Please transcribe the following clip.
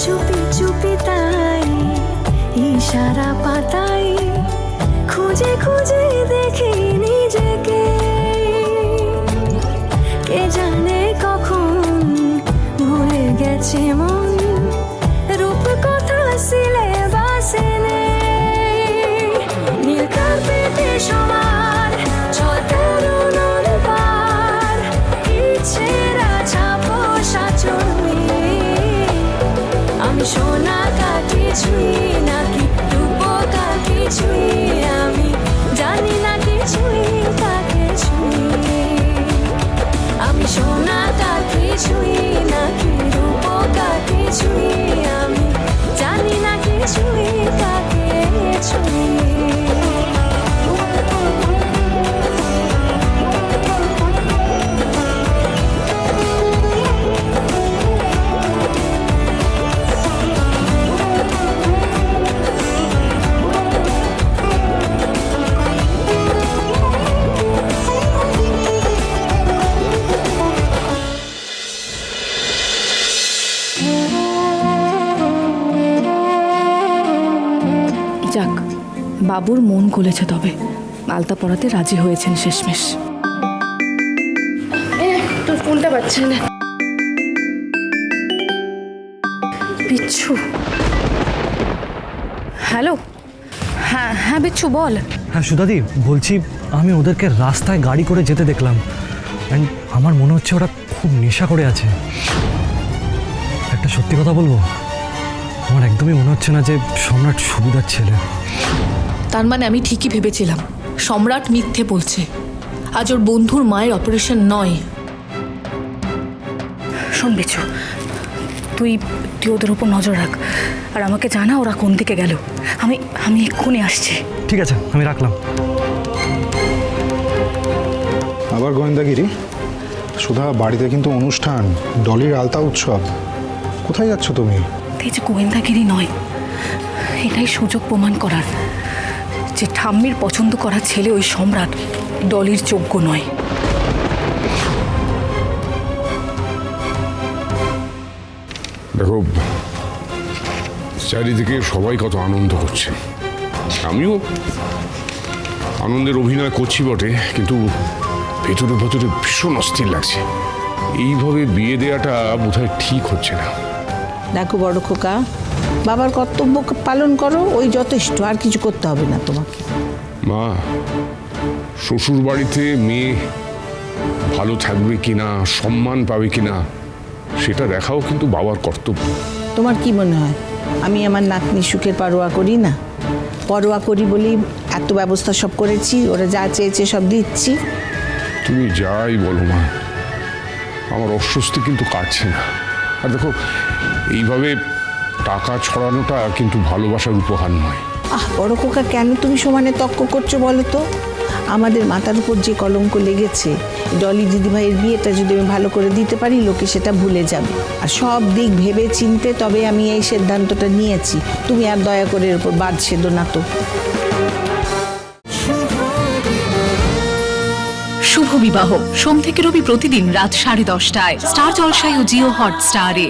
চুপি চুপি তাই ইশারা পাতাই খুঁজে খুঁজে দেখি নিজেকে। কে জানে কখন ভুলে গেছে মন, রূপ কথা সিলেবাসে নেই। নীল কার্পেটে সবার চলতে রুনুর পার, ইচ্ছেরা ছাপো সাচুই। আমি সোনা কাকে ছুঁই নাকি রূপকা কিছুই, আমি জানি না কিছুই কাকে ছুঁই। আমি সোনা কাকে ছুঁই নাকি রূপকা কিছুই, আমি জানি না কিছুই কাকে ছুঁই। যাক, বাবুর মন গলেছে, তবে আলতা পরাতে রাজি হয়েছেন শেষমেশ। তোর ফোনটা পাচ্ছে না। বিচ্ছু, হ্যালো। হ্যাঁ হ্যাঁ বিচ্ছু বল। হ্যাঁ সুধাদি, বলছি আমি ওদেরকে রাস্তায় গাড়ি করে যেতে দেখলাম, অ্যান্ড আমার মনে হচ্ছে ওরা খুব নেশা করে আছে। একটা সত্যি কথা বলবো, আমার একদমই মনে হচ্ছে না যে সম্রাট সুবিধার ছেলে। তার মানে আমি ঠিকই ভেবেছিলাম সম্রাট মিথ্যে বলছে। আজ ওর বন্ধুর মায়ের অপারেশন নয়। শোন বিচ্ছু, তুই ওদের উপর নজর রাখ, আর আমাকে জানা ওরা কোন দিকে গেল। আমি এক্ষুনি আসছি। ঠিক আছে, আমি রাখলাম। আবার গোয়েন্দাগিরি? সুধা, বাড়িতে কিন্তু অনুষ্ঠান, ডলির আলতা উৎসব। কোথায় যাচ্ছ তুমি? এই যে গোয়েন্দাগিরি নয়, এটাই সুযোগ প্রমাণ করার যে ঠাম্মির পছন্দ করা ছেলে ওই সম্রাট ডলির যোগ্য নয়। দেখো, চারিদিকে সবাই কত আনন্দ করছে, আমিও আনন্দের অভিনয় করছি বটে, কিন্তু ভেতরে ভেতরে ভীষণ অস্থির লাগছে। এইভাবে বিয়ে দেওয়াটা বোধহয় ঠিক হচ্ছে না। দেখো বড় খোকা, বাবার কর্তব্য পালন করো, ওই যথেষ্ট, আর কিছু করতে হবে না তোমাকে। মা, শ্বশুর বাড়িতে মেয়ে ভালো থাকবে কিনা, সম্মান পাবে কিনা, সেটা দেখাও কিন্তু বাবার কর্তব্য। তোমার কি মনে হয় আমি আমার নাতনির সুখের পরোয়া করি না? পরোয়া করি বলেই এত ব্যবস্থা সব করেছি, ওরা যা চেয়েছে সব দিচ্ছি। তুমি যাই বলো মা, আমার অস্বস্তি কিন্তু কাটছে না। আর দেখো, এইভাবে টাকা ছড়ানোটা কিন্তু ভালোবাসার উপহার নয়। বড় খোকা, কেন তুমি সমানে তর্ক করছো বলো তো? আমাদের মাথার উপর যে কলঙ্ক লেগেছে, ডলি দিদিভাইয়ের বিয়েটা যদি আমি ভালো করে দিতে পারি, লোকে সেটা ভুলে যাবে। আর সব দিক ভেবে চিনতে তবে আমি এই সিদ্ধান্তটা নিয়েছি। তুমি আর দয়া করে এর উপর বাদ সেদো না তো। শুভ বিবাহ সোম থেকে রবি প্রতিদিন রাত 10:30টায় স্টার জলসায় ও জিও হটস্টারে।